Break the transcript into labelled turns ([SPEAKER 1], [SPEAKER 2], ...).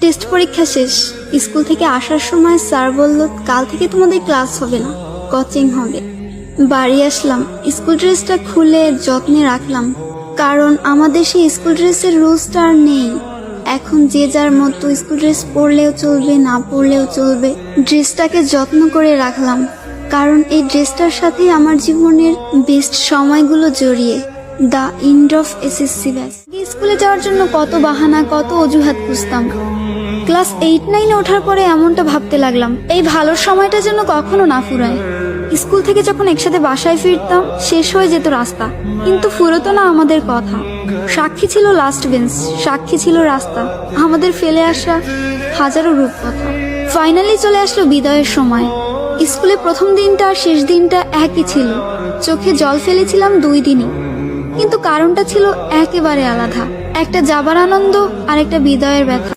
[SPEAKER 1] Test পরীক্ষা শেষ। School থেকে আসার সময় স্যার বলল, কাল থেকে তোমাদের ক্লাস হবে না, কোচিং হবে। বাড়ি আসলাম, স্কুল ড্রেসটা খুলে যত্নে রাখলাম, কারণ আমাদের সেই স্কুল ড্রেসের রুলসটা আর নেই। এখন যে যার মতো স্কুল ড্রেস পরলেও চলবে, না পরলেও চলবে। ড্রেসটাকে যত্ন করে রাখলাম, কারণ এই ড্রেসটার সাথে আমার জীবনের বেস্ট সময়গুলো জড়িয়ে। The end of SSC batch. স্কুলে যাওয়ার জন্য কত বাহানা, কত অজুহাত খুঁজতাম। ক্লাস 8-9 ওঠার পরে এমনটা ভাবতে লাগলাম, এই ভালোর সময়টা যেন কখনো না ফুরায়। স্কুল থেকে যখন একসাথে বাসায় ফিরতাম, শেষ হয়ে যেত রাস্তা, কিন্তু ফুরতো না আমাদের কথা। সাক্ষী ছিল লাস্ট বেঞ্চ, সাক্ষী ছিল রাস্তা, আমাদের ফেলে আসা হাজারো রূপকথা। ফাইনালি চলে আসলো বিদায়ের সময়। স্কুলে প্রথম দিনটা আর শেষ দিনটা একই ছিল। চোখে জল ফেলেছিলাম 2 দিনই, কিন্তু কারণটা ছিল একেবারে আলাদা। একটা যাবার আনন্দ আর একটা বিদায়ের ব্যথা।